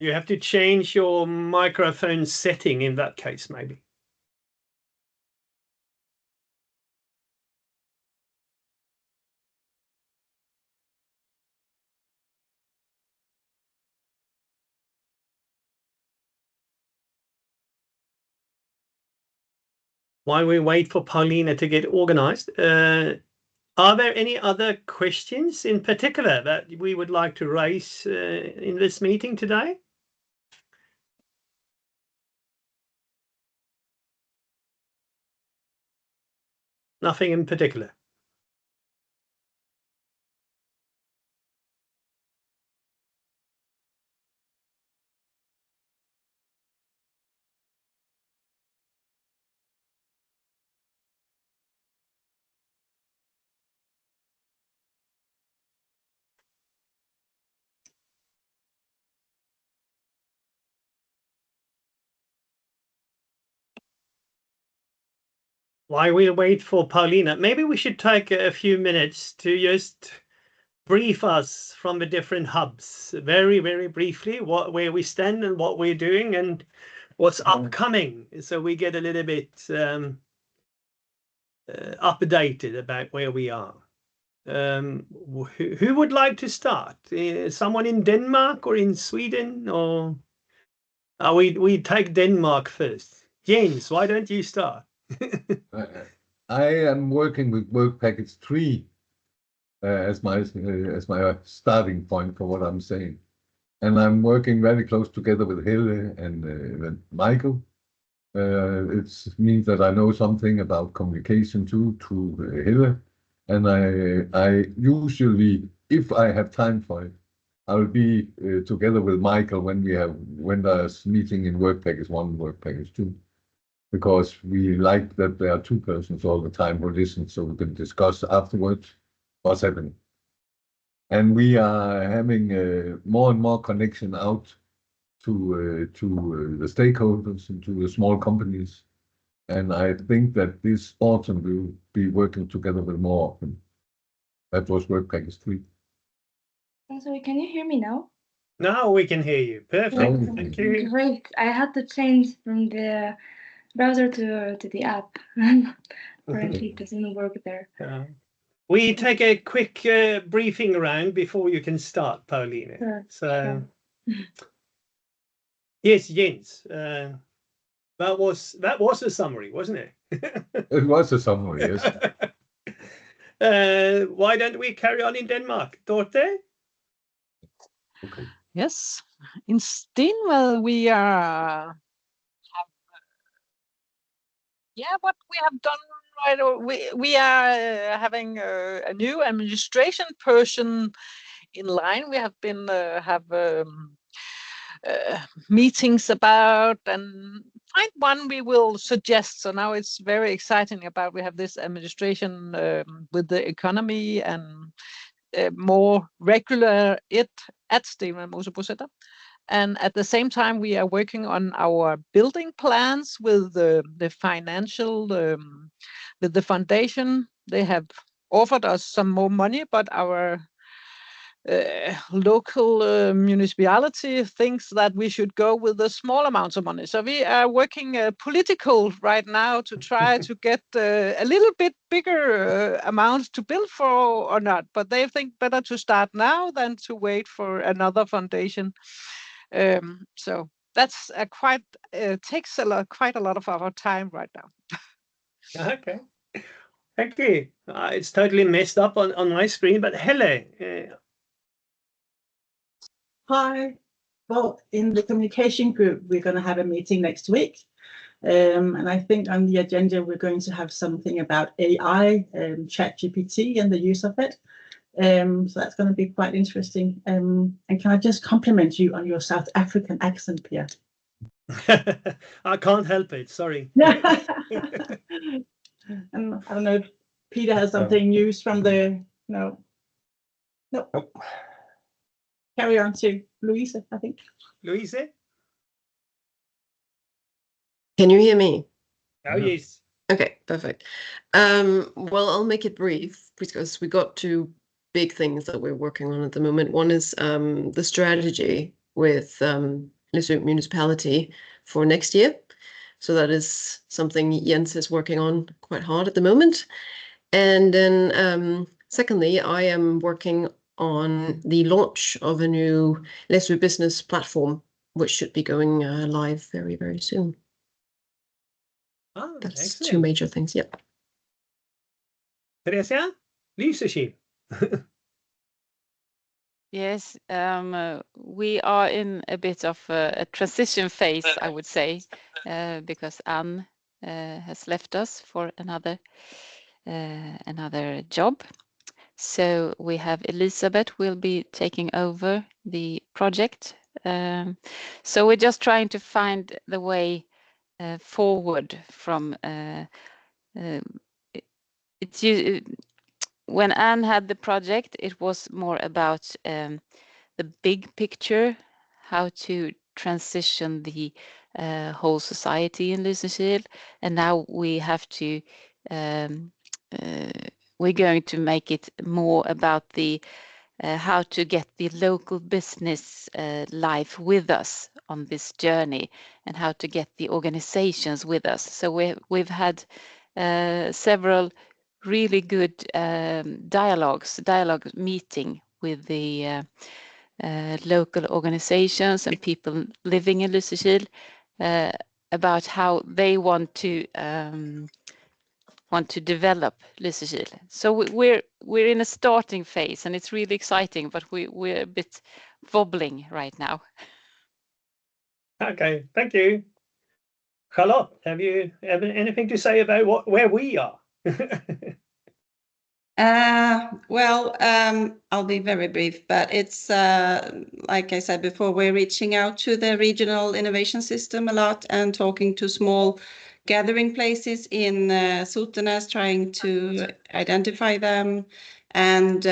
You have to change your microphone setting in that case, maybe. While we wait for Paulina to get organized, are there any other questions in particular that we would like to raise in this meeting today? Nothing in particular. While we wait for Paulina, maybe we should take a few minutes to just brief us from the different hubs very, very briefly, where we stand and what we're doing and what's upcoming, so we get a little bit updated about where we are. Who would like to start? Someone in Denmark or in Sweden, or we take Denmark first? Jens, why don't you start? I am working with work package 3 as my starting point for what I'm saying, and I'm working very close together with Helle and Michael. It means that I know something about communication too through Helle, and I usually, if I have time for it, I will be together with Michael when there's meeting in work package 1, work package 2. Because we like that there are 2 persons all the time who listen, so we can discuss afterwards what's happening. And we are having more and more connection out to the stakeholders and to the small companies. And I think that this autumn we'll be working together with more often. That was work package 3. Sorry, can you hear me now? Now we can hear you. Perfect. Thank you. Great. I had to change from the browser to the app. Apparently it doesn't work there. We take a quick briefing round before you can start, Paulina. Sure. So, yes, Jens, that was a summary, wasn't it? It was a summary, yes. Why don't we carry on in Denmark, Dorte? Okay. Yes, in Stenvad we are. What we have done right. We are having a new administration person in line. We have been have meetings about and find one we will suggest. So now it's very exciting about we have this administration with the economy and more regular at Stenvad Mosebosætter. And at the same time, we are working on our building plans with the financial, with the foundation. They have offered us some more money, but our local municipality thinks that we should go with the small amounts of money. So we are working political right now to try to get a little bit bigger amounts to build for or not. But they think better to start now than to wait for another foundation. So that's quite takes quite a lot of our time right now. Okay, thank you. It's totally messed up on my screen, but Helle. Hi. Well, in the communication group, we're going to have a meeting next week. And I think on the agenda, we're going to have something about AI, ChatGPT and the use of it. So that's going to be quite interesting. And can I just compliment you on your South African accent, Pierre? I can't help it, sorry. And I don't know if Peter has something news from the, no. Carry on to Louise, I think. Louise? Can you hear me? Oh, yes. Okay, perfect. Well, I'll make it brief because we got 2 big things that we're working on at the moment. One is the strategy, with Lillesund municipality for next year. So that is something Jens is working on quite hard at the moment. And then secondly, I am working on the launch of a new Lillesund business platform, which should be going live very, very soon. Oh, That's excellent. two major things, yep. Theresia, leadership. Yes, we are in a bit of a transition phase, I would say, because Anne has left us for another job. So we have Elisabeth will be taking over the project. So we're just trying to find the way forward from when Anne had the project, it was more about the big picture, how to transition the whole society in Lysekil, and now we have to we're going to make it more about the how to get the local business life with us on this journey, and how to get the organizations with us. So we've had several really good dialogue meeting with the local organizations and people living in Lysekil about how they want to develop Lysekil. So we're in a starting phase, and it's really exciting, but we're a bit wobbling right now. Okay, thank you. Charlotte, have you anything to say about where we are? Well, I'll be very brief, but it's like I said before, we're reaching out to the regional innovation system a lot and talking to small gathering places in Sotenäs, trying to identify them, and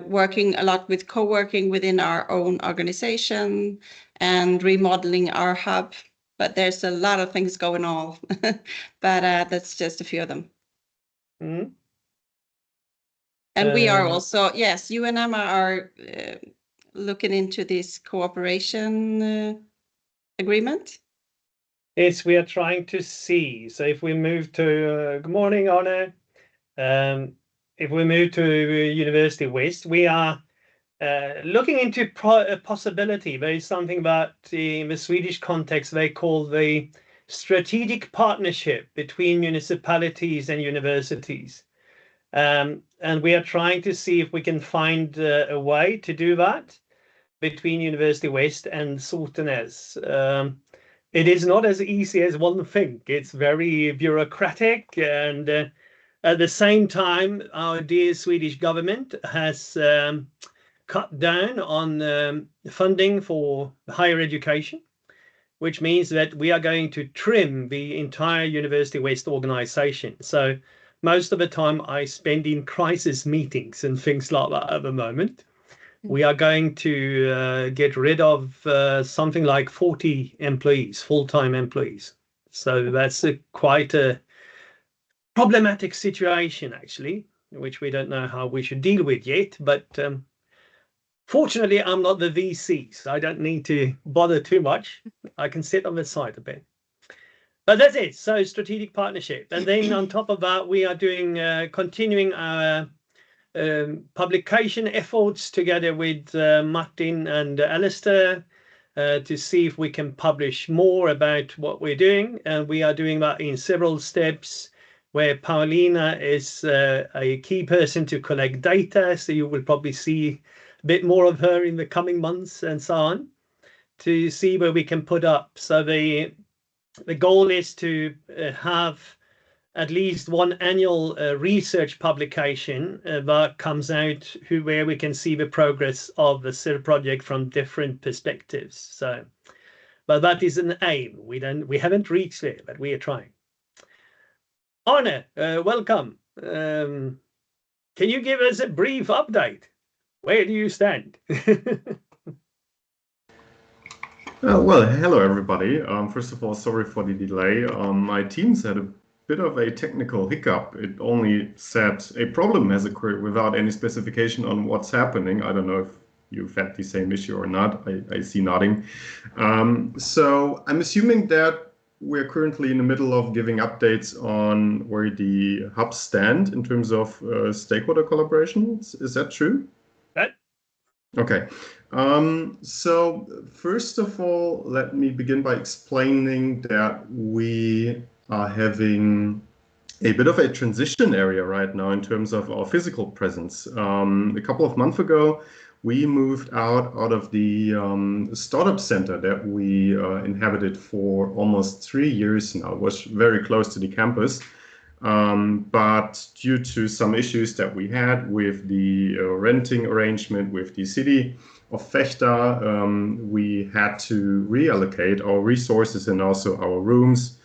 working a lot with co-working within our own organization and remodeling our hub. But there's a lot of things going on, but that's just a few of them. Mm. And we are also, yes, you and Emma are looking into this cooperation agreement. Yes, we are trying to see. So if we move to, good morning, Arne. If we move to University West, we are looking into a possibility. There is something about in the Swedish context they call the strategic partnership between municipalities and universities. And we are trying to see if we can find a way to do that between University West and Sotenäs. It is not as easy as one think. It's very bureaucratic, and at the same time, our dear Swedish government has cut down on funding for higher education, which means that we are going to trim the entire University West organization. So most of the time I spend in crisis meetings and things like that at the moment. We are going to get rid of something like 40 employees, full-time employees. So that's quite a problematic situation, actually, which we don't know how we should deal with yet. But fortunately, I'm not the VC, so I don't need to bother too much. I can sit on the side a bit. But that's it. So strategic partnership. And then on top of that, we are doing continuing our publication efforts together with Martin and Alistair to see if we can publish more about what we're doing. And we are doing that in several steps, where Paulina is a key person to collect data. So you will probably see a bit more of her in the coming months and so on, to see where we can put up. So the goal is to have at least one annual research publication that comes out where we can see the progress of the SIRR project from different perspectives. So, but that is an aim. We haven't reached it, but we are trying. Arne, welcome. Can you give us a brief update? Where do you stand? Well, hello everybody. First of all, sorry for the delay. My teams had a bit of a technical hiccup. It only said a problem has occurred without any specification on what's happening. I don't know if you've had the same issue or not. I see nodding. So I'm assuming that we're currently in the middle of giving updates on where the hubs stand in terms of stakeholder collaboration. Is that true? Right. Okay. So first of all, let me begin by explaining that we are having a bit of a transition area right now in terms of our physical presence. A couple of months ago, we moved out of the startup center that we inhabited for almost 3 years now. It was very close to the campus. But due to some issues that we had with the renting arrangement with the city of Vechta, we had to reallocate our resources and also our rooms.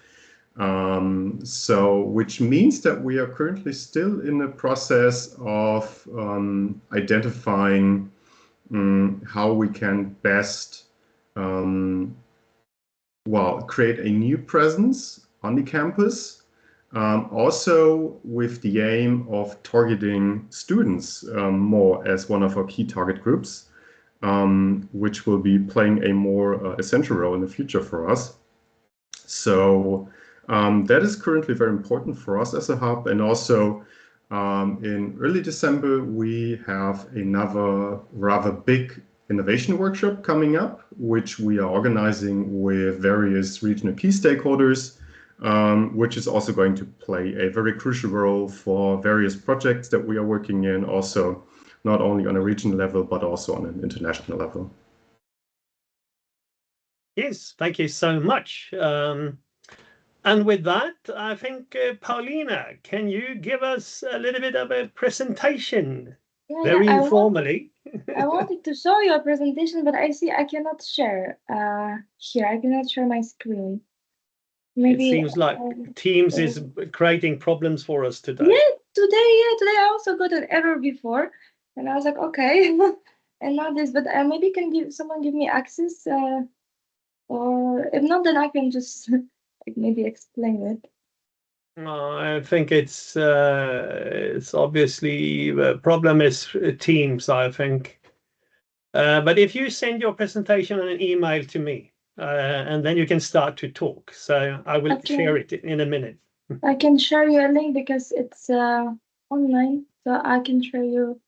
So, which means that we are currently still in the process of identifying how we can best, create a new presence on the campus. Also with the aim of targeting students more as one of our key target groups, which will be playing a more essential role in the future for us. So that is currently very important for us as a hub. And also in early December, we have another rather big innovation workshop coming up, which we are organizing with various regional key stakeholders, which is also going to play a very crucial role for various projects that we are working in, also not only on a regional level, but also on an international level. Yes, thank you so much. And with that, I think, Paulina, can you give us a little bit of a presentation, very informally? I wanted to show you a presentation, but I see I cannot share here. I cannot share my screen. Maybe it seems like Teams is creating problems for us today. Yeah, today I also got an error before, and I was like, okay, and not this, but maybe can someone give me access, or if not, then I can just maybe explain it. I think it's obviously the problem is Teams, I think. But if you send your presentation on an email to me, and then you can start to talk. So I will share it in a minute. I can share you a link because it's online, so I can share you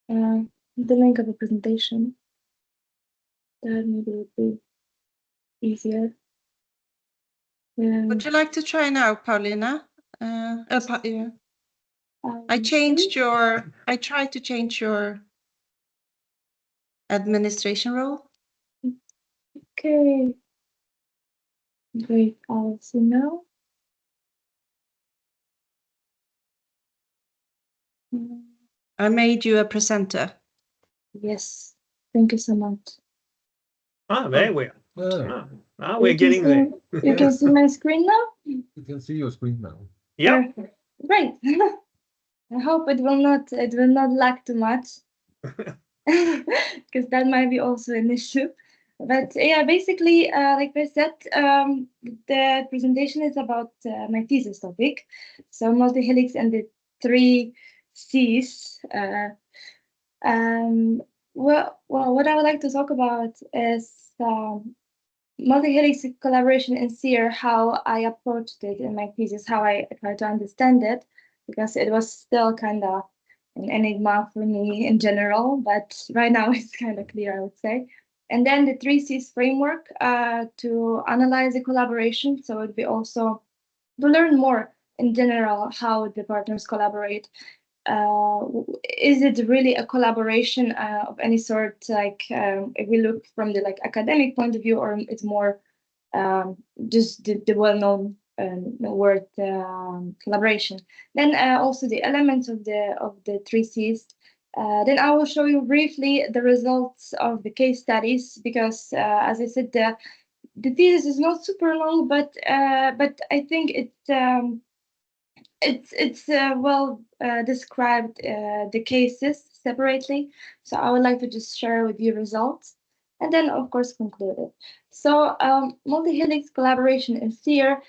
the link of the presentation. That maybe would be easier. Would you like to try now, Paulina? Yeah. I tried to change your administration role. Okay. Wait, I'll see now. I made you a presenter. Yes, thank you so much. There we are. Now we're getting there. You can see my screen now? You can see your screen now. Yeah. Great. I hope it will not lag too much. Because that might be also an issue. But yeah, basically, like I said, the presentation is about my thesis topic. So Multi Helix and the 3 C's. Well, what I would like to talk about is Multi Helix collaboration in SIRR, how I approached it in my thesis, how I tried to understand it, because it was still kind of an enigma for me in general, but right now it's kind of clear, I would say. And then the 3 C's framework to analyze the collaboration. So it would be also to learn more in general how the partners collaborate. Is it really a collaboration of any sort? Like if we look from the academic point of view, or it's more just the well-known word collaboration. Then also the elements of the 3 C's. Then I will show you briefly the results of the case studies, because as I said, the thesis is not super long, but I think it's well described the cases separately. So I would like to just share with you results, and then of course conclude it. So Multi Helix collaboration in SIRR,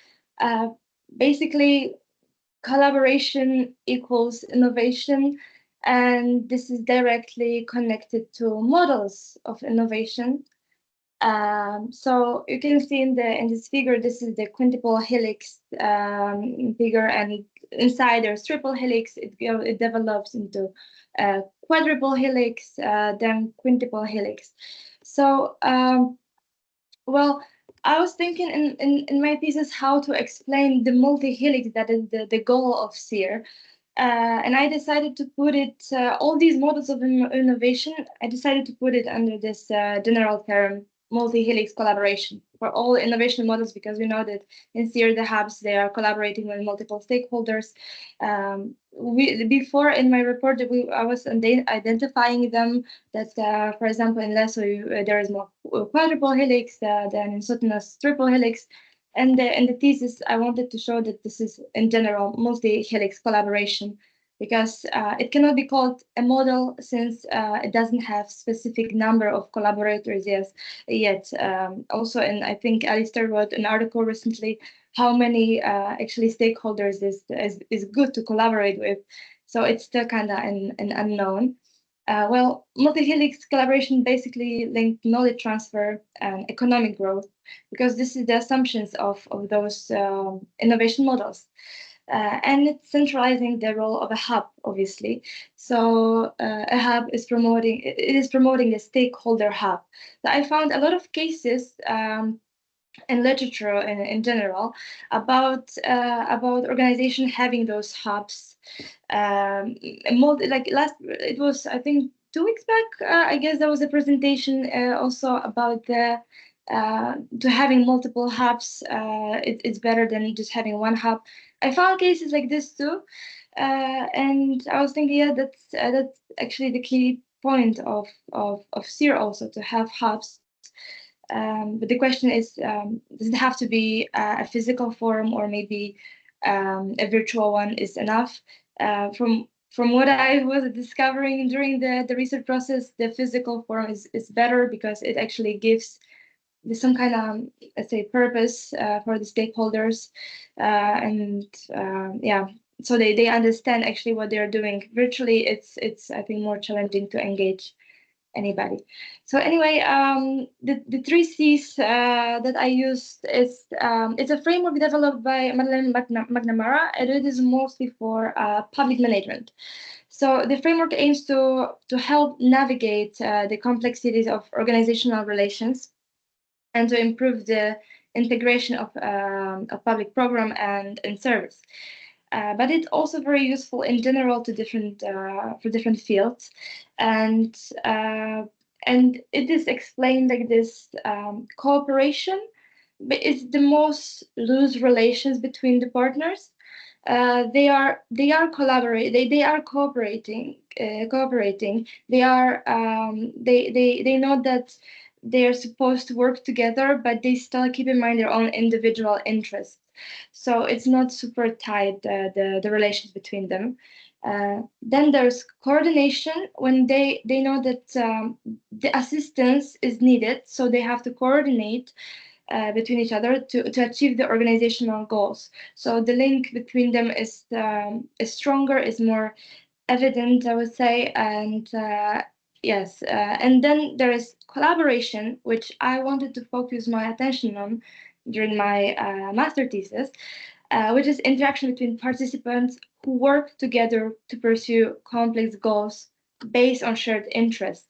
basically collaboration equals innovation, and this is directly connected to models of innovation. So you can see in this figure, this is the quintuple helix figure, and inside there's triple helix. It develops into quadruple helix, then quintuple helix. So well, I was thinking in my thesis how to explain the multi-helix that is the goal of SIRR. And I decided to put it, all these models of innovation, I decided to put it under this general term, multi-helix collaboration for all innovation models, because we know that in SIRR, the hubs, they are collaborating with multiple stakeholders. Before in my report, I was identifying them that, for example, in LESO, there is more quadruple helix than in Sotinus triple helix. And in the thesis, I wanted to show that this is, in general, multi-helix collaboration, because it cannot be called a model since it doesn't have specific number of collaborators yet. Also, and I think Alistair wrote an article recently, how many actually stakeholders is good to collaborate with. So it's still kind of an unknown. Well, multi-helix collaboration basically linked knowledge transfer and economic growth, because this is the assumptions of those innovation models. And it's centralizing the role of a hub, obviously. So a hub is promoting a stakeholder hub. So I found a lot of cases in literature in general about organization having those hubs. It was, I think, 2 weeks back, I guess there was a presentation also about the to having multiple hubs. It's better than just having one hub. I found cases like this too, and I was thinking, yeah, that's actually the key point of SIRR also, to have hubs. But the question is, does it have to be a physical form, or maybe a virtual one is enough? From what I was discovering during the research process, the physical form is better, because it actually gives some kind of, let's say, purpose for the stakeholders, yeah, so they understand actually what they're doing. Virtually, it's I think more challenging to engage anybody. So anyway, the 3 C's that I used is, it's a framework developed by Madeleine McNamara, and it is mostly for public management. So the framework aims to help navigate the complexities of organizational relations, and to improve the integration of public program and service. But it's also very useful in general to for different fields, and it is explained like this: cooperation, but it's the most loose relations between the partners. They are cooperating. They know that they are supposed to work together, but they still keep in mind their own individual interests. So it's not super tight, the relations between them. Then there's coordination, when they know that the assistance is needed, so they have to coordinate between each other to achieve the organizational goals. So the link between them is stronger, is more evident, I would say, and yes. And then there is collaboration, which I wanted to focus my attention on during my master thesis, which is interaction between participants who work together to pursue complex goals based on shared interests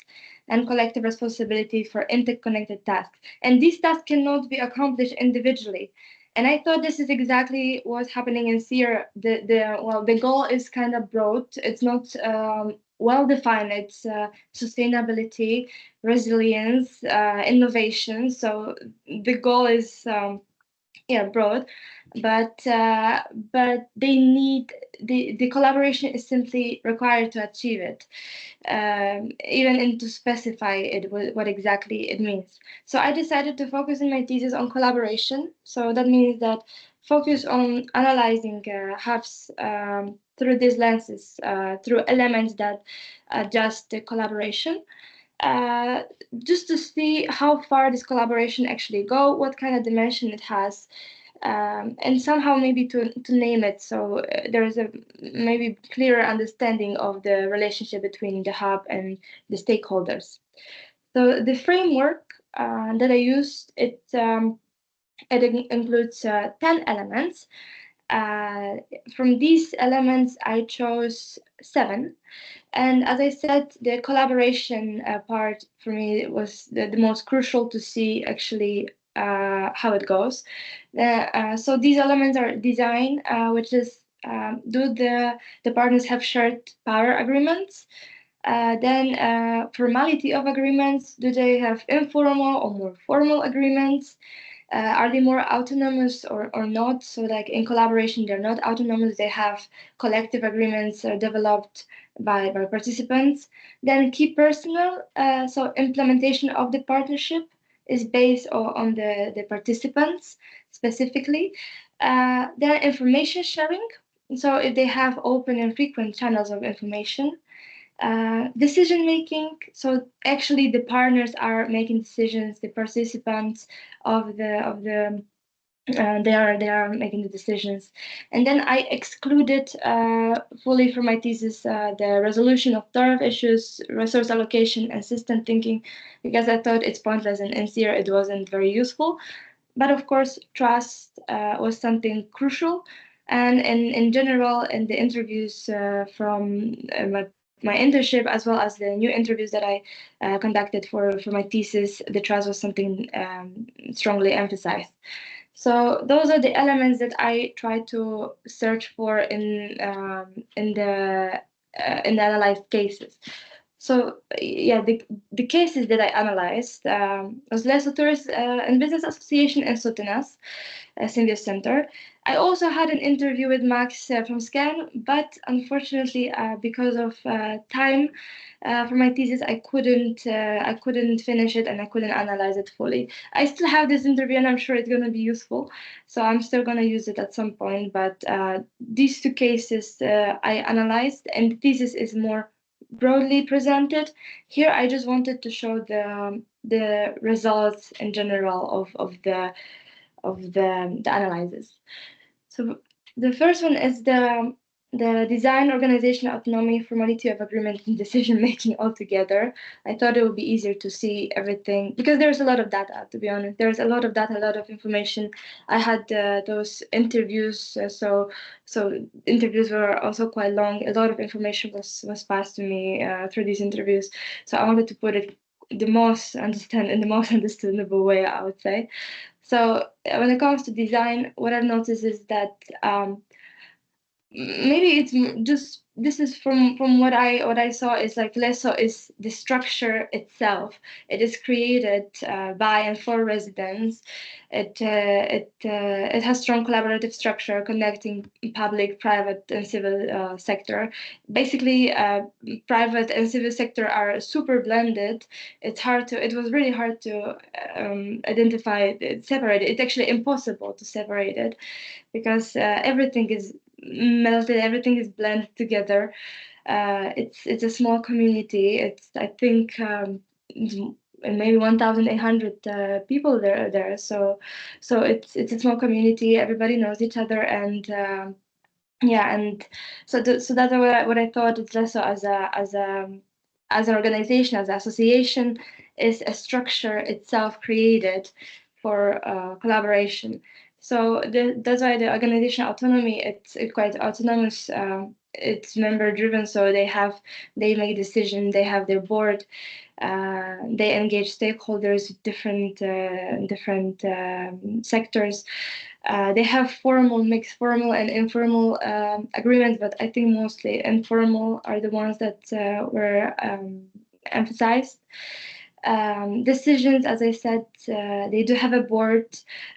and collective responsibility for interconnected tasks. And these tasks cannot be accomplished individually. And I thought this is exactly what's happening in SIRR. The goal is kind of broad. It's not well defined. It's sustainability, resilience, innovation. So the goal is broad, but they need the collaboration is simply required to achieve it, even and to specify it, what exactly it means. So I decided to focus in my thesis on collaboration. So that means that focus on analyzing hubs through these lenses, through elements that adjust the collaboration, just to see how far this collaboration actually go, what kind of dimension it has, and somehow maybe to name it so there is a maybe clearer understanding of the relationship between the hub and the stakeholders. So the framework that I used, it includes 10 elements. From these elements, I chose 7. And as I said, the collaboration part for me was the most crucial to see actually how it goes. So these elements are design, which is do the partners have shared power agreements? Then formality of agreements, do they have informal or more formal agreements? Are they more autonomous or not? So like in collaboration, they're not autonomous, they have collective agreements developed by participants. Then key personnel, so implementation of the partnership is based on the participants specifically. Then information sharing, so if they have open and frequent channels of information. Decision making, so actually the partners are making decisions, the participants of the they are making the decisions. And then I excluded fully from my thesis the resolution of tariff issues, resource allocation, and system thinking, because I thought it's pointless, and in SIRR it wasn't very useful. But of course, trust was something crucial. And in general, in the interviews from my internship, as well as the new interviews that I conducted for my thesis, the trust was something strongly emphasized. So those are the elements that I try to search for in the analyzed cases. So yeah, the cases that I analyzed was Lesotours and Business Association and Sotinas, Symbios Center. I also had an interview with Max from SCAN, but unfortunately, because of time for my thesis, I couldn't finish it and I couldn't analyze it fully. I still have this interview, and I'm sure it's going to be useful, so I'm still going to use it at some point. But these 2 cases I analyzed, and the thesis is more broadly presented. Here, I just wanted to show the results in general of the analysis. So the first one is the design, organization, autonomy, formality of agreement, and decision making altogether. I thought it would be easier to see everything because there's a lot of data. To be honest, there's a lot of data, a lot of information. I had those interviews, so interviews were also quite long. A lot of information was passed to me through these interviews. So I wanted to put it in the most understandable way, I would say. So when it comes to design, what I've noticed is that maybe it's just this is from what I saw is like Leso is the structure itself. It is created by and for residents. It has strong collaborative structure connecting public, private, and civil sector. Basically, private and civil sector are super blended. It was really hard to identify, separate it. It's actually impossible to separate it because everything is melted, everything is blended together. It's a small community. It's I think maybe 1,800 people there. So it's a small community. Everybody knows each other, and yeah, and so that's what I thought. It's less so as an organization, as an association, is a structure itself created for collaboration. So that's why the organizational autonomy, it's quite autonomous. It's member driven, so they make decisions. They have their board. They engage stakeholders, different sectors. They have formal, mixed formal, and informal agreements, but I think mostly informal are the ones that were emphasized. Decisions, as I said, they do have a board.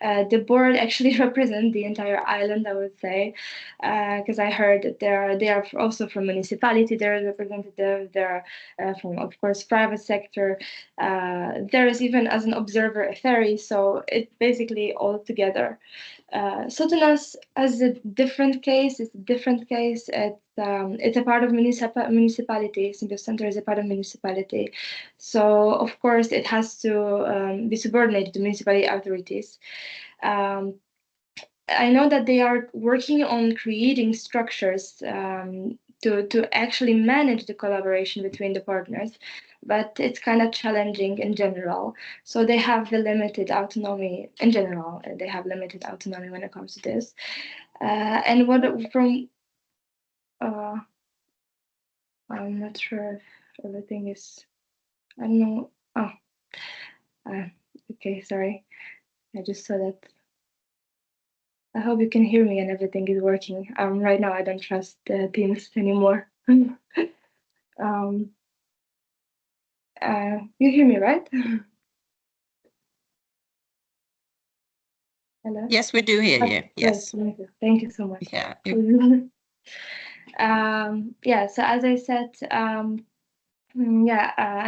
The board actually represents the entire island, I would say, because I heard that they are also from municipality. They're representative. They're from, of course, private sector. There is even as an observer a ferry, so it's basically all together. Sotinas as a different case. It's a different case. It's a part of municipality. Symbios Center is a part of municipality, so of course it has to be subordinated to municipality authorities. I know that they are working on creating structures to actually manage the collaboration between the partners, but it's kind of challenging in general. So they have the limited autonomy in general. They have limited autonomy when it comes to this. And what from I'm not sure if everything is. I don't know. Oh, okay. Sorry. I just saw that. I hope you can hear me and everything is working. Right now I don't trust Teams anymore. You hear me, right? Hello? Yes, we do hear you. Yes. Thank you. Thank you so much. Yeah. Yeah, so as I said, as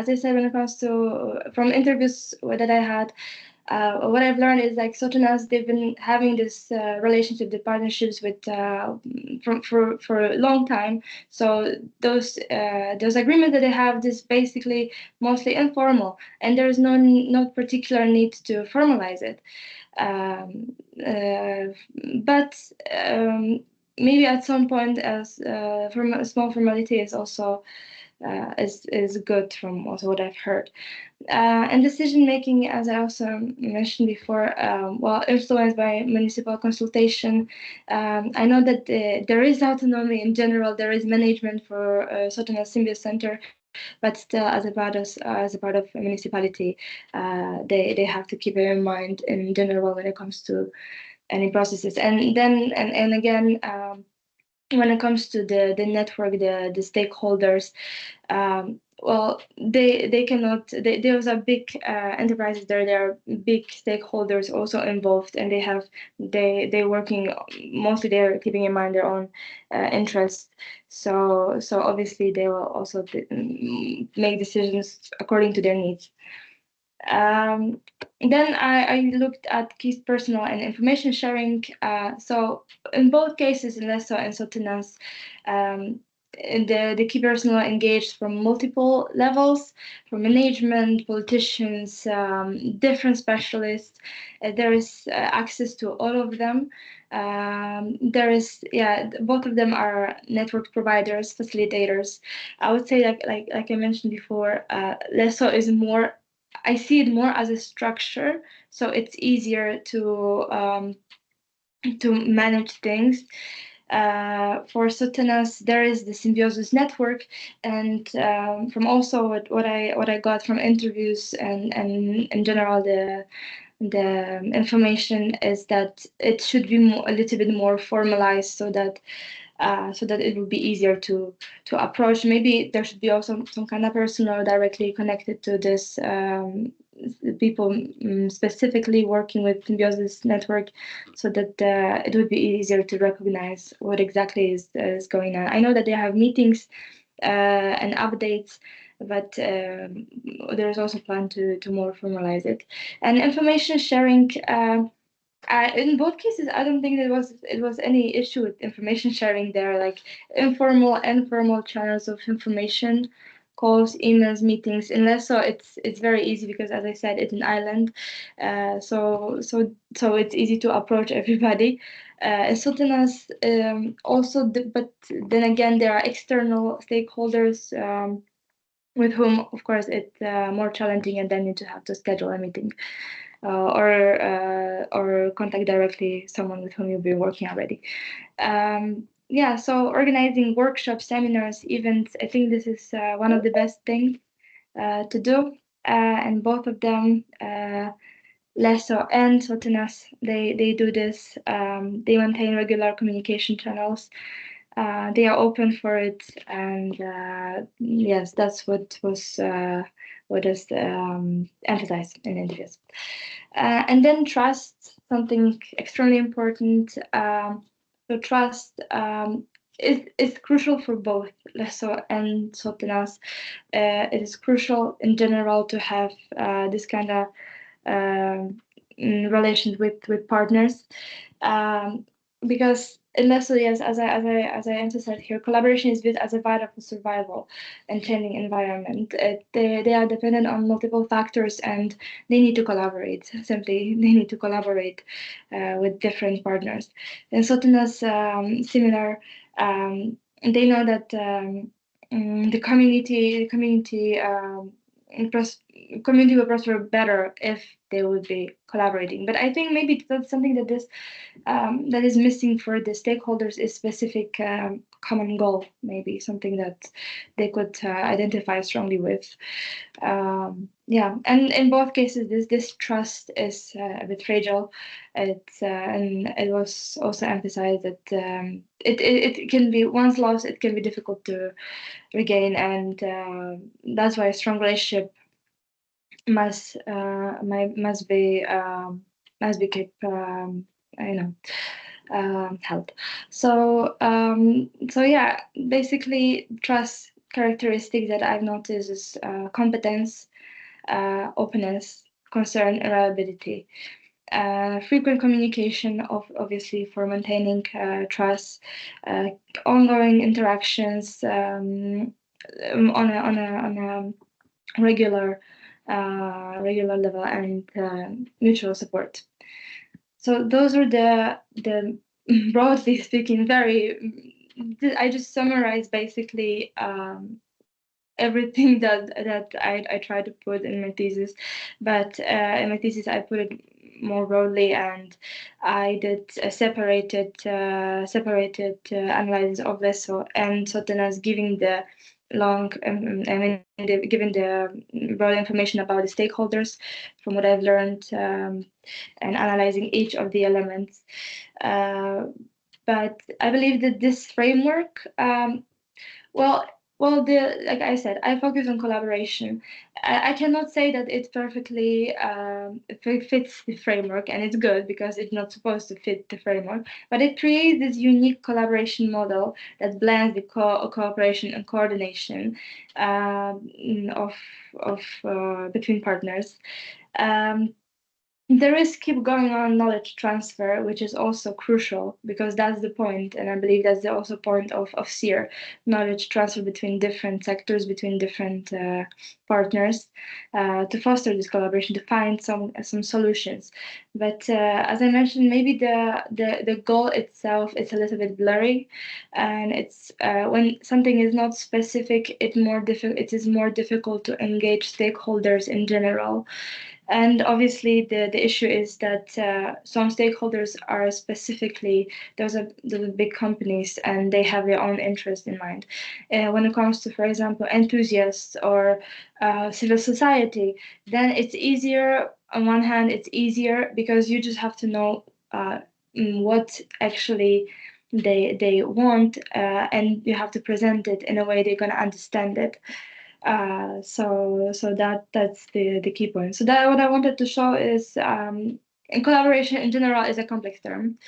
I said, when it comes to from interviews that I had, what I've learned is like Sotonas, they've been having this relationship, the partnerships with for a long time. So those agreements that they have, this basically mostly informal, and there is no particular need to formalize it. But maybe at some point, as from a small formality is also is good from also what I've heard. And decision making, as I also mentioned before, well, influenced by municipal consultation. I know that there is autonomy in general. There is management for Sotona Symbios Center, but still, as a part of a municipality, they have to keep it in mind in general when it comes to any processes. And then and again. When it comes to the network, the stakeholders, well, they cannot. Those are big enterprises. There are big stakeholders also involved, and they working mostly. They're keeping in mind their own interests. So obviously they will also make decisions according to their needs. Then I looked at key personal and information sharing. So in both cases, in Leso and Sotinas, the key personnel engaged from multiple levels, from management, politicians, different specialists. There is access to all of them. There is, both of them are network providers, facilitators. I would say like I mentioned before, Leso is more. I see it more as a structure, so it's easier to manage things. For Sotenas, there is the symbiosis network, and from also what I got from interviews and in general the information is that it should be a little bit more formalized so that it would be easier to approach. Maybe there should be also some kind of personnel directly connected to this people specifically working with symbiosis network, so that it would be easier to recognize what exactly is going on. I know that they have meetings and updates, but there's also plan to more formalize it. And information sharing. In both cases, I don't think it was any issue with information sharing. There are like informal and formal channels of information, calls, emails, meetings. In Leso, it's very easy because, as I said, it's an island, so it's easy to approach everybody. In Sotinas, also, but then again, there are external stakeholders. With whom, of course, it's more challenging, and then you have to schedule a meeting. Or contact directly someone with whom you'll be working already. So organizing workshops, seminars, events, I think this is one of the best things to do. And both of them, Leso and Sotinas, they do this. They maintain regular communication channels. They are open for it, and yes, that's what is emphasized in interviews. And then trust, something extremely important. So trust is crucial for both Leso and Sotinas. It is crucial in general to have this kind of relations with partners. because unless, yes, as I emphasized here, collaboration is viewed as a vital for survival and changing environment. They are dependent on multiple factors, and they need to collaborate. Simply, they need to collaborate with different partners. And Sotena's similar. They know that the community will prosper better if they would be collaborating. But I think maybe that's something that that is missing for the stakeholders is specific common goal, maybe something that they could identify strongly with. Yeah, and in both cases, this trust is a bit fragile. And it was also emphasized that it can be, once lost, it can be difficult to regain, and that's why a strong relationship must be kept held. So yeah, basically trust characteristics that I've noticed is competence, openness, concern, and reliability. Frequent communication obviously for maintaining trust, ongoing interactions on a regular level, and mutual support. So those are the broadly speaking, I just summarized basically everything that I try to put in my thesis, but in my thesis I put it more broadly, and I did a separated analysis of this, and Sotena's giving the long given the broad information about the stakeholders from what I've learned, and analyzing each of the elements. But I believe that this framework, like I said, I focus on collaboration. I cannot say that it perfectly fits the framework, and it's good because it's not supposed to fit the framework. But it creates this unique collaboration model that blends the cooperation and coordination between partners. There is keep going on knowledge transfer, which is also crucial because that's the point, and I believe that's the also point of SIRR, knowledge transfer between different sectors, between different partners, to foster this collaboration, to find some solutions. But as I mentioned, maybe the goal itself is a little bit blurry, and it's when something is not specific, it is more difficult to engage stakeholders in general. And obviously, the issue is that some stakeholders are specifically those are big companies, and they have their own interest in mind. When it comes to, for example, enthusiasts or civil society, then it's easier. On one hand, it's easier because you just have to know what actually they want, and you have to present it in a way they're going to understand it. So that's the key point. So that what I wanted to show is in collaboration in general is a complex term.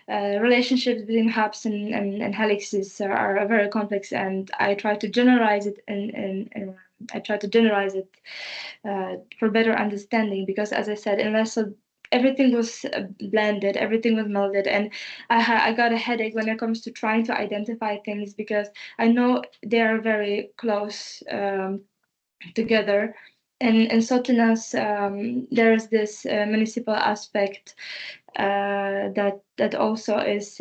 Relationships between hubs and helices are very complex, and I try to generalize it and I try to generalize it for better understanding, because as I said, unless everything was blended, everything was melded, and I got a headache when it comes to trying to identify things, because I know they are very close together. And in Sotena's, there's this municipal aspect that also is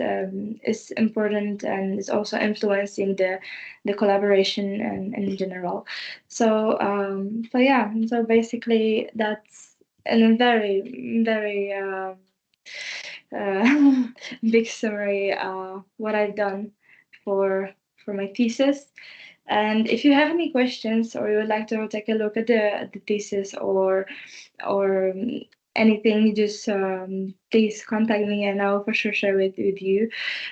important and is also influencing the collaboration and in general. So yeah, so basically that's in a very big summary what I've done for my thesis. And if you have any questions, or you would like to take a look at the thesis or anything, just please contact me, and I will for sure share with you.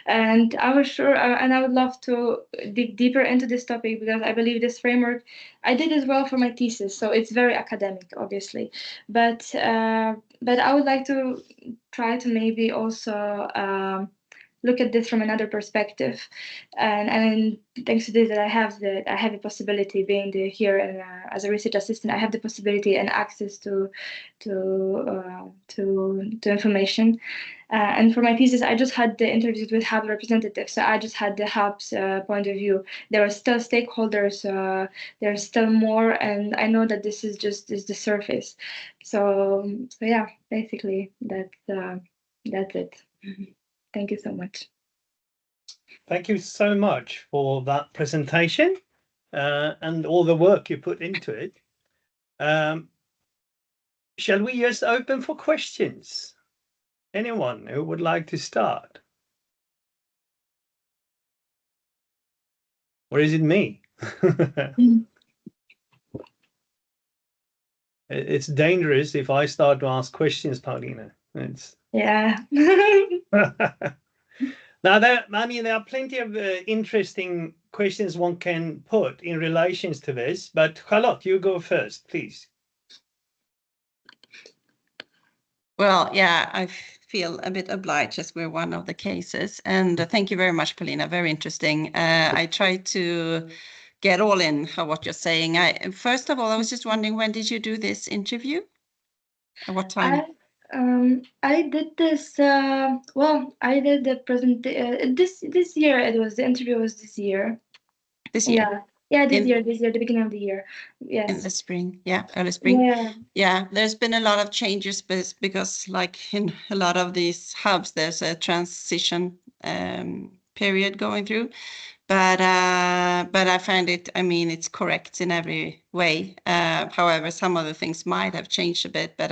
And I would love to dig deeper into this topic, because I believe this framework I did as well for my thesis, so it's very academic, obviously. But I would like to try to maybe also look at this from another perspective, and thanks to this that I have the possibility being here and as a research assistant, I have the possibility and access to information. And for my thesis, I just had the interviews with hub representatives, so I just had the hub's point of view. There are still stakeholders, there's still more, and I know that this is just the surface. So yeah, basically that's it. Thank you so much. Thank you so much for that presentation and all the work you put into it. Shall we just open for questions? Anyone who would like to start? Or is it me? It's dangerous if I start to ask questions, Paulina. Yeah. Now, there are plenty of interesting questions one can put in relations to this, but Charlotte, you go first, please. Well, yeah, I feel a bit obliged as we're one of the cases. And thank you very much, Paulina. Very interesting. I tried to get all in for what you're saying. First of all, I was just wondering, when did you do this interview? At what time? I did this. I did the this year. The interview was this year. This year? Yeah, this year, the beginning of the year. Yes. In the spring, yeah, early spring. Yeah. Yeah, there's been a lot of changes, because like in a lot of these hubs, there's a transition period going through. But I find it, I mean, it's correct in every way. However, some of the things might have changed a bit, but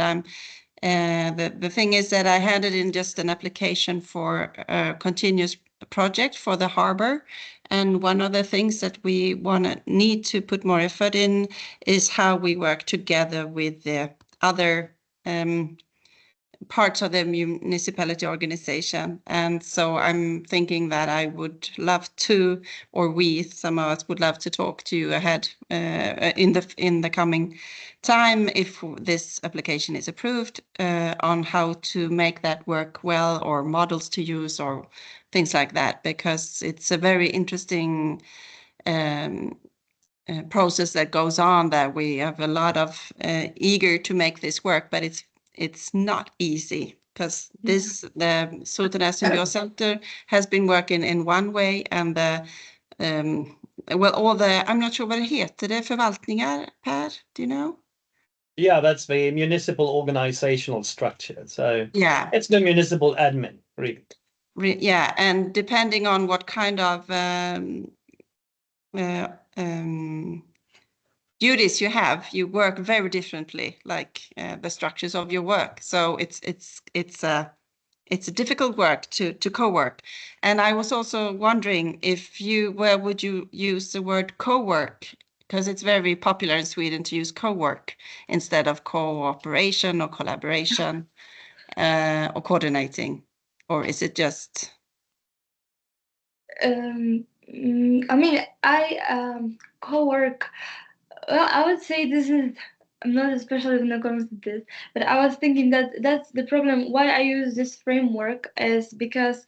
the thing is that I handed in just an application for a continuous project for the harbor. And one of the things that we need to put more effort in is how we work together with the other parts of the municipality organization. And so I'm thinking that I would love to, or some of us would love to talk to you ahead in the coming time, if this application is approved, on how to make that work well, or models to use, or things like that, because it's a very interesting process that goes on, that we have a lot of eager to make this work, but it's not easy, because the Sotenäs Center has been working in one way, and I'm not sure what it heter, det förvaltningar, Per, do you know? Yeah, that's the municipal organizational structure. So yeah, it's the municipal admin, really. Yeah, and depending on what kind of duties you have, you work very differently, like the structures of your work. So it's a difficult work to co-work. And I was also wondering where would you use the word co-work? Because it's very popular in Sweden to use co-work instead of cooperation or collaboration or coordinating. Or is it just? I mean, I co-work. Well, I would say I'm not a specialist when it comes to this, but I was thinking that that's the problem. Why I use this framework is because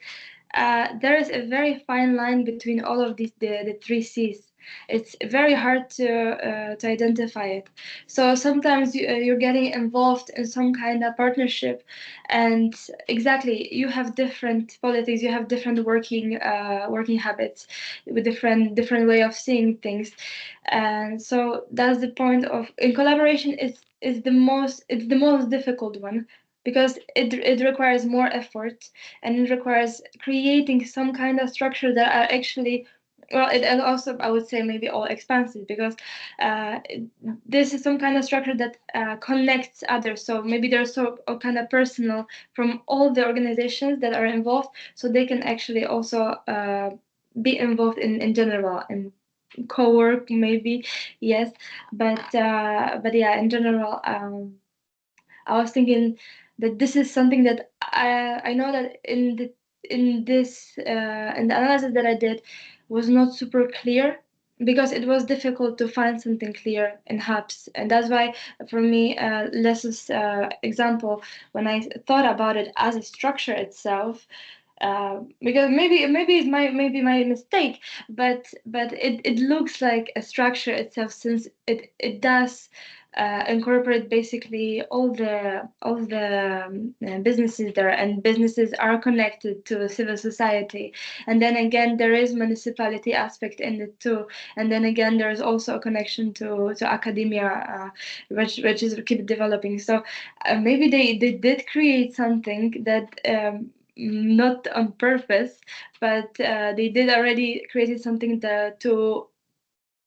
there is a very fine line between all of these, the three C's. It's very hard to identify it. So sometimes you're getting involved in some kind of partnership, and exactly, you have different politics, you have different working habits, with different way of seeing things, and so that's the point of in collaboration. It's the most difficult one, because it requires more effort, and it requires creating some kind of structure that are actually, well, it also, I would say, maybe all expansive, because this is some kind of structure that connects others. So maybe there's all kind of personal from all the organizations that are involved, so they can actually also be involved in general, and co-work maybe, yes, but yeah, in general, I was thinking that this is something that I know that in the analysis that I did was not super clear, because it was difficult to find something clear in hubs, and that's why for me, Les's example, when I thought about it as a structure itself, because maybe it's my mistake, but it looks like a structure itself, since it does incorporate basically all the businesses there, and businesses are connected to civil society, and then again there is municipality aspect in it too, and then again there is also a connection to academia, which is keep developing. So maybe they did create something that not on purpose, but they did already created something to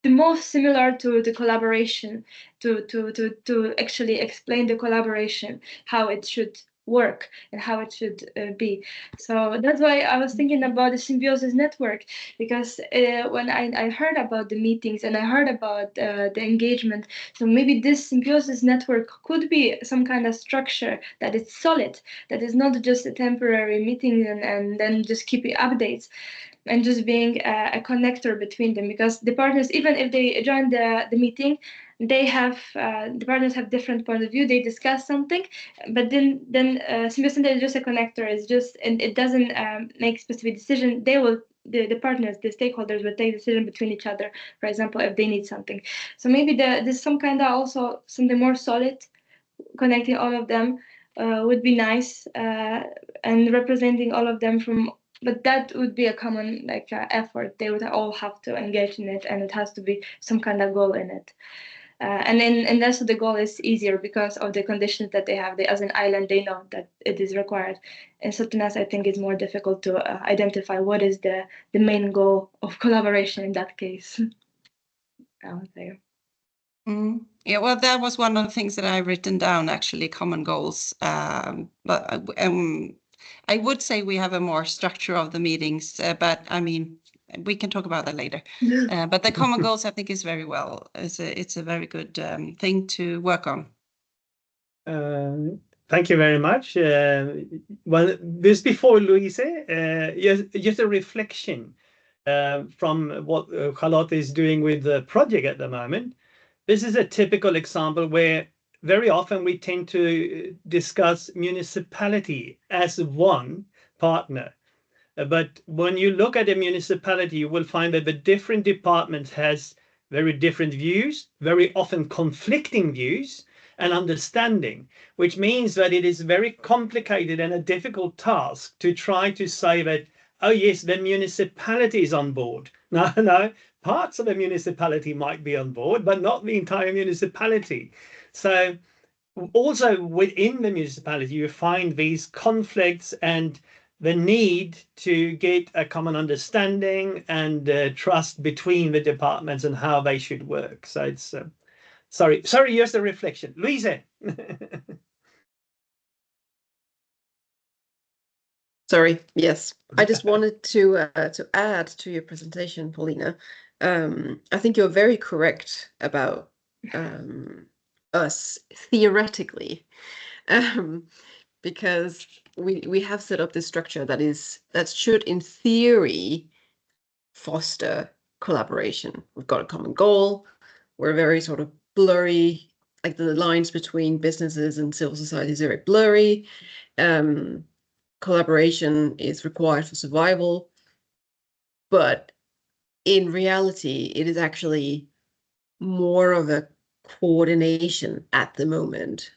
the most similar to the collaboration, to actually explain the collaboration, how it should work and how it should be. So that's why I was thinking about the symbiosis network, because when I heard about the meetings and I heard about the engagement, so maybe this symbiosis network could be some kind of structure that is solid, that is not just a temporary meeting and then just keeping updates, and just being a connector between them, because the partners, even if they join the meeting, they have the partners have different point of view, they discuss something, but then symbiosis is just a connector, it's just, and it doesn't make specific decision. They will, the partners, the stakeholders will take decision between each other, for example, if they need something. So maybe there's some kind of also something more solid connecting all of them would be nice, and representing all of them from, but that would be a common effort. They would all have to engage in it, and it has to be some kind of goal in it. And that's the goal is easier because of the conditions that they have. They, as an island, they know that it is required. In Sotonas, I think it's more difficult to identify what is the main goal of collaboration in that case. I would say. Yeah, well, that was one of the things that I've written down, actually, common goals. But I would say we have a more structure of the meetings, but I mean, we can talk about that later. But the common goals, I think, is very well. It's a very good thing to work on. Thank you very much. Well, this before Louise, just a reflection from what Charlotte is doing with the project at the moment. This is a typical example where very often we tend to discuss municipality as one partner. But when you look at a municipality, you will find that the different departments has very different views, very often conflicting views and understanding, which means that it is very complicated and a difficult task to try to say that, oh yes, the municipality is on board. No, parts of the municipality might be on board, but not the entire municipality. So also within the municipality, you find these conflicts and the need to get a common understanding and trust between the departments and how they should work. So it's sorry, just a reflection. Louise. Sorry. Yes, I just wanted to add to your presentation, Paulina. I think you're very correct about us theoretically, because we have set up this structure that should, in theory, foster collaboration. We've got a common goal. We're very sort of blurry, like the lines between businesses and civil society is very blurry. Collaboration is required for survival, but in reality, it is actually more of a coordination at the moment.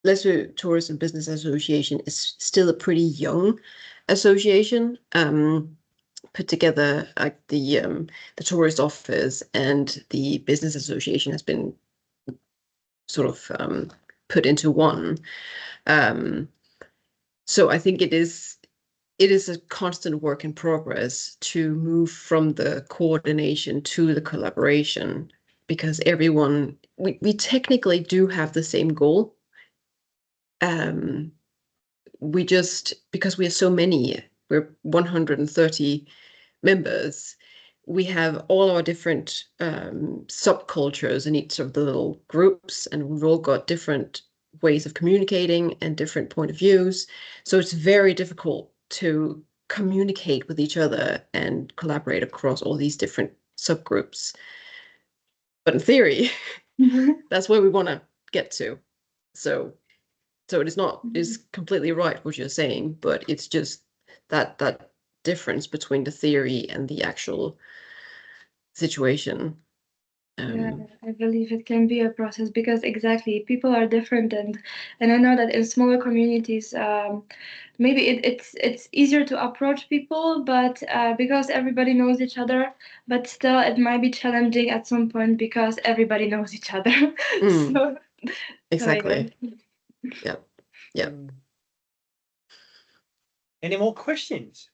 Leicester Tourism Business Association is still a pretty young association, put together like the tourist office and the business association has been sort of put into one. So I think it is a constant work in progress to move from the coordination to the collaboration, because everyone, we technically do have the same goal. We just, because we are so many, we're 130 members, we have all our different subcultures in each of the little groups, and we've all got different ways of communicating and different point of views. So it's very difficult to communicate with each other and collaborate across all these different subgroups. But in theory, that's where we want to get to. So it is not, is completely right what you're saying, but it's just that difference between the theory and the actual situation. Yeah, I believe it can be a process because exactly people are different, and I know that in smaller communities, maybe it's easier to approach people, but because everybody knows each other, but still it might be challenging at some point because everybody knows each other. So, Exactly. yeah. Yeah. Any more questions?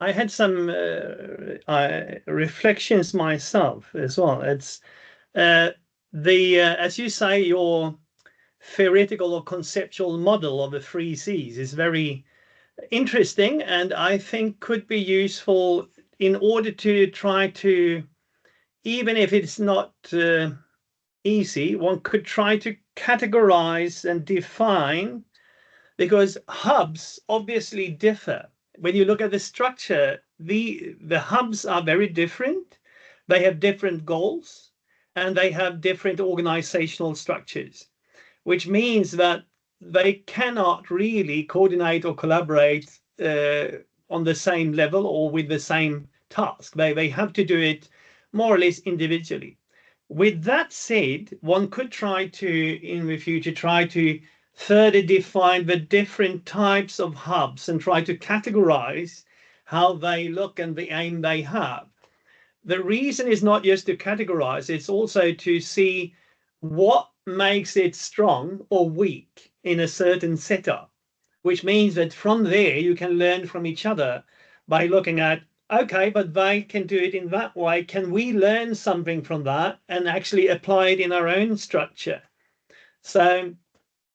I had some reflections myself as well. It's as you say, your theoretical or conceptual model of the 3 Cs is very interesting, and I think could be useful in order to try to, even if it's not easy, one could try to categorize and define, because hubs obviously differ. When you look at the structure, the hubs are very different. They have different goals and they have different organizational structures, which means that they cannot really coordinate or collaborate on the same level or with the same task. They have to do it more or less individually. With that said, one could try to, in the future, try to further define the different types of hubs and try to categorize how they look and the aim they have. The reason is not just to categorize, it's also to see what makes it strong or weak in a certain setup, which means that from there you can learn from each other by looking at, okay, but they can do it in that way. Can we learn something from that and actually apply it in our own structure? So,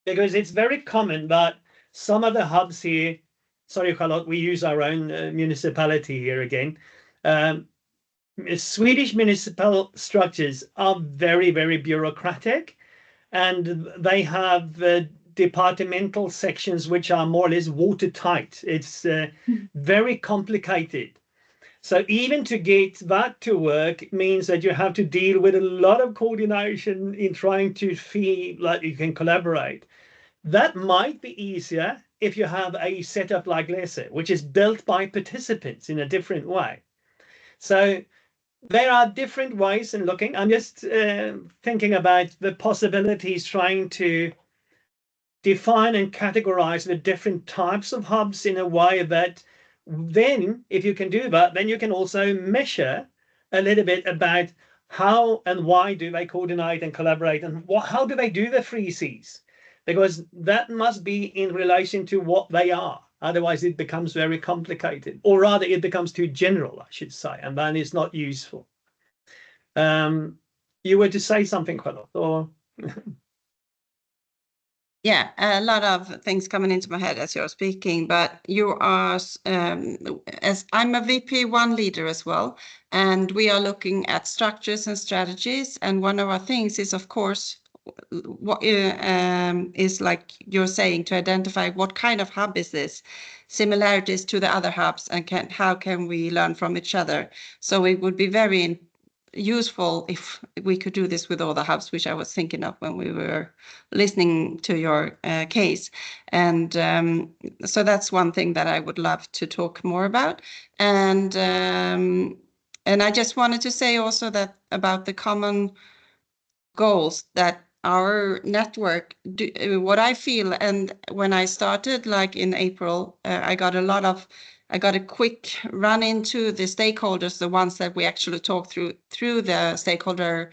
because it's very common that some of the hubs here, sorry, Charlotte, we use our own municipality here again. Swedish municipal structures are very, very bureaucratic, and they have departmental sections which are more or less watertight. It's very complicated. So even to get that to work means that you have to deal with a lot of coordination in trying to feel like you can collaborate. That might be easier if you have a setup like LESE, which is built by participants in a different way. So there are different ways in looking. I'm just thinking about the possibilities, trying to define and categorize the different types of hubs in a way that then, if you can do that, then you can also measure a little bit about how and why do they coordinate and collaborate, and how do they do the 3 Cs? Because that must be in relation to what they are. Otherwise, it becomes very complicated, or rather, it becomes too general, I should say, and then it's not useful. You were to say something, Charlotte, or? Yeah, a lot of things coming into my head as you're speaking, but you are, as I'm a VP1 leader as well, and we are looking at structures and strategies. And one of our things is, of course, what is like you're saying, to identify what kind of hub is this, similarities to the other hubs, and how can we learn from each other. So it would be very useful if we could do this with all the hubs, which I was thinking of when we were listening to your case. And so that's one thing that I would love to talk more about. And I just wanted to say also that about the common goals that our network what I feel, and when I started, like in April, I got a quick run into the stakeholders, the ones that we actually talk through the stakeholder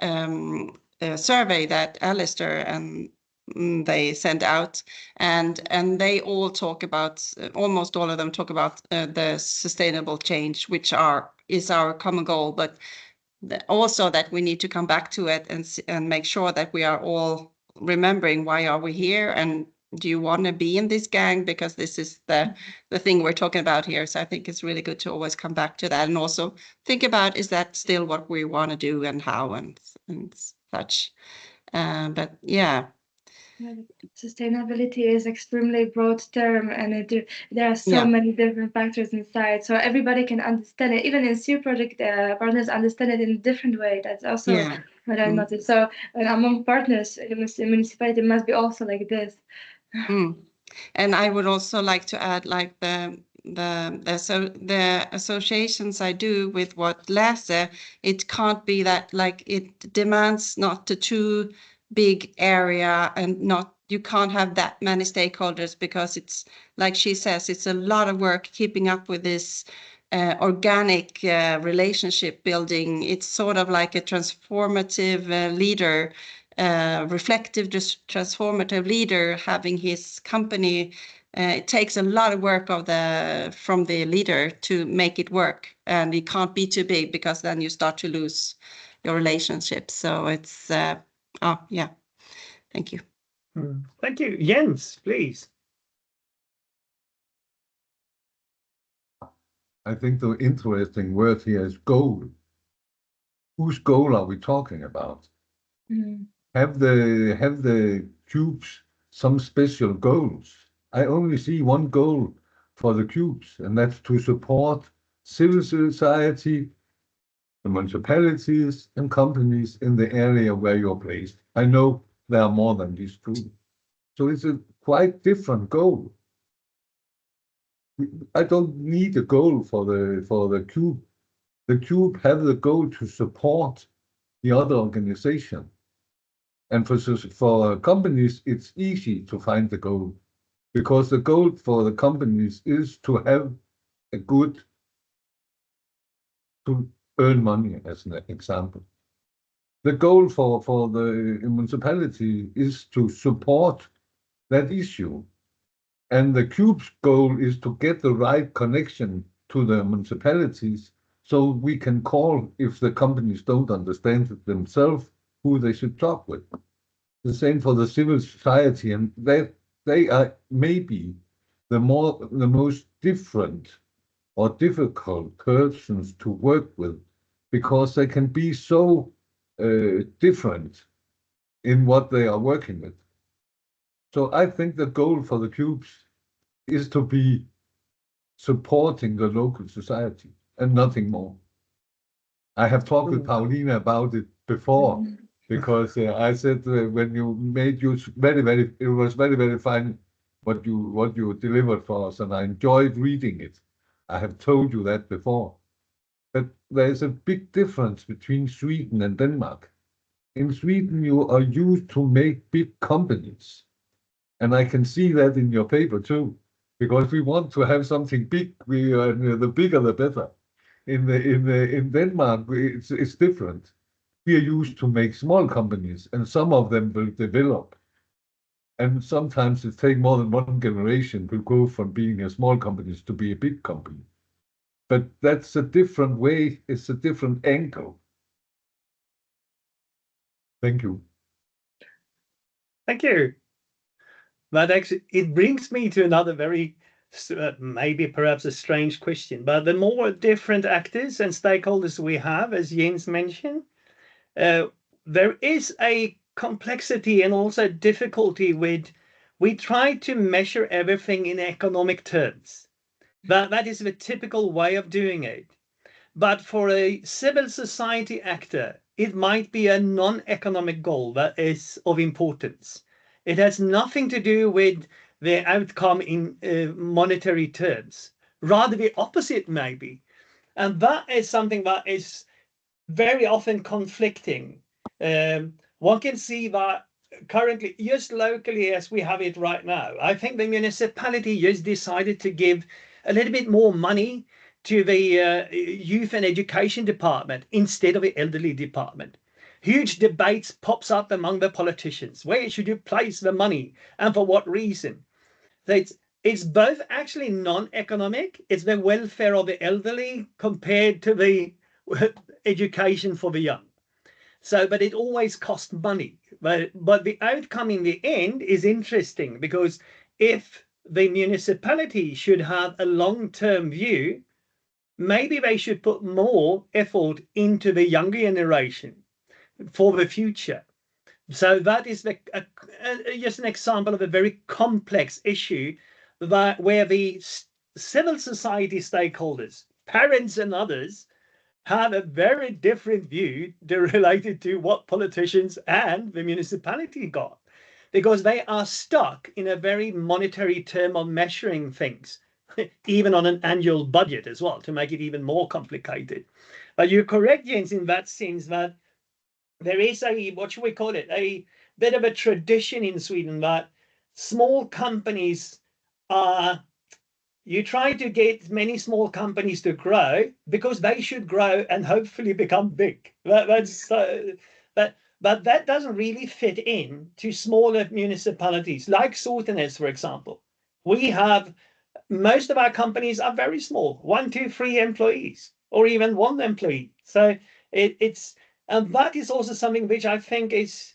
survey that Alistair and they sent out, and they all talk about, almost all of them talk about the sustainable change, which is our common goal, but also that we need to come back to it and make sure that we are all remembering why are we here, and do you want to be in this gang, because this is the thing we're talking about here. So I think it's really good to always come back to that, and also think about, is that still what we want to do, and how, and such. But yeah. Sustainability is extremely broad term, and there are so many different factors inside, so everybody can understand it. Even in SIRR project, partners understand it in a different way. That's also what I noticed. So among partners in the municipality, it must be also like this. And I would also like to add, like the associations I do with what Lasse, it can't be that like it demands not the too big area, and not, you can't have that many stakeholders, because it's like she says, it's a lot of work keeping up with this organic relationship building. It's sort of like a transformative leader, reflective, just transformative leader having his company. It takes a lot of work from the leader to make it work, and it can't be too big, because then you start to lose your relationship. So it's yeah. Thank you. Thank you. Jens, please. I think the interesting word here is goal. Whose goal are we talking about? Have the cubes some special goals? I only see one goal for the cubes, and that's to support civil society, the municipalities and companies in the area where you're placed. I know there are more than these two. So it's a quite different goal. I don't need a goal for the cube. The cube have the goal to support the other organization. And for companies, it's easy to find the goal, because the goal for the companies is to have a good, to earn money, as an example. The goal for the municipality is to support that issue. And the cube's goal is to get the right connection to the municipalities, so we can call, if the companies don't understand it themselves, who they should talk with. The same for the civil society, and they are maybe the most different or difficult persons to work with, because they can be so different in what they are working with. So I think the goal for the cubes is to be supporting the local society and nothing more. I have talked with Paulina about it before, because I said when you made use it was very fine what you delivered for us, and I enjoyed reading it. I have told you that before. But there is a big difference between Sweden and Denmark. In Sweden, you are used to make big companies, and I can see that in your paper too, because we want to have something big. The bigger the better. In Denmark, it's different. We are used to make small companies, and some of them will develop. And sometimes it takes more than one generation to go from being a small company to be a big company. But that's a different way. It's a different angle. Thank you. Thank you. But actually, it brings me to another very, maybe perhaps a strange question. But the more different actors and stakeholders we have, as Jens mentioned, there is a complexity and also difficulty with, we try to measure everything in economic terms. That is the typical way of doing it. But for a civil society actor, it might be a non-economic goal that is of importance. It has nothing to do with the outcome in monetary terms, rather the opposite maybe. And that is something that is very often conflicting. One can see that currently, just locally as we have it right now, I think the municipality just decided to give a little bit more money to the youth and education department instead of the elderly department. Huge debates pops up among the politicians. Where should you place the money and for what reason? It's both actually non-economic. It's the welfare of the elderly compared to the education for the young. So, but it always costs money. But the outcome in the end is interesting, because if the municipality should have a long-term view, maybe they should put more effort into the younger generation for the future. So that is just an example of a very complex issue where the civil society stakeholders, parents and others, have a very different view related to what politicians and the municipality got. because they are stuck in a very monetary term of measuring things, even on an annual budget as well, to make it even more complicated. But you're correct, Jens, in that sense that there is a, what should we call it, a bit of a tradition in Sweden that small companies are, you try to get many small companies to grow because they should grow and hopefully become big. But that doesn't really fit in to smaller municipalities like Sotenäs, for example. We have, most of our companies are very small, 1, 2, 3 employees, or even 1 employee. So it's, and that is also something which I think is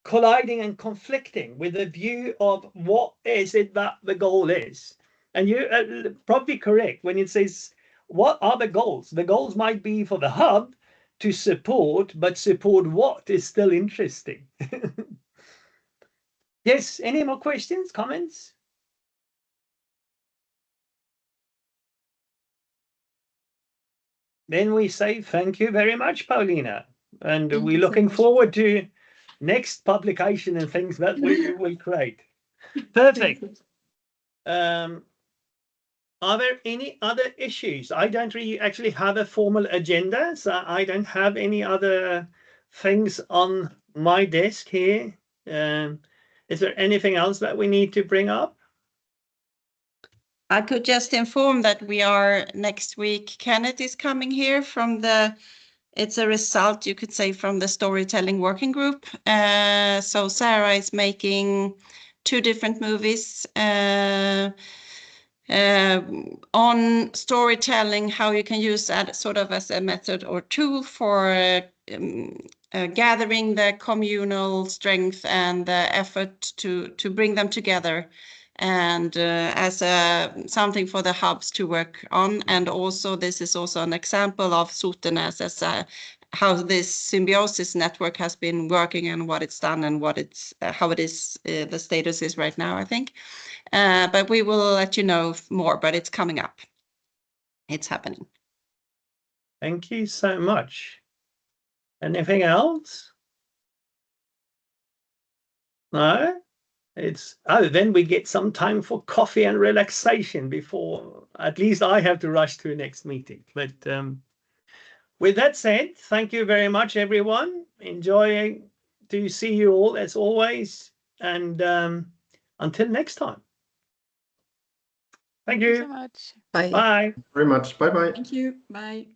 colliding and conflicting with the view of what is it that the goal is. And you're probably correct when it says, what are the goals? The goals might be for the hub to support, but support what is still interesting. Yes, any more questions, comments? Then we say thank you very much, Paulina. And Thank we're you so looking much. forward to next publication and things that we will create. Perfect. Are there any other issues? I don't really actually have a formal agenda, so I don't have any other things on my desk here. Is there anything else that we need to bring up? I could just inform that we are next week. Kenneth is coming here from the, it's a result, you could say, from the storytelling working group. So Sarah is making 2 different movies on storytelling, how you can use that sort of as a method or tool for gathering the communal strength and the effort to bring them together, and as something for the hubs to work on. And also this is also an example of Sotenäs as how this symbiosis network has been working and what it's done and what it's how it is, the status is right now, I think. But we will let you know more, but it's coming up. It's happening. Thank you so much. Anything else? No? It's, oh, then we get some time for coffee and relaxation before, at least I have to rush to the next meeting. But with that said, thank you very much, everyone. Enjoying to see you all as always. And until next time. Thank you. so much. Bye. Bye. Very much. Bye bye. Thank you. Bye.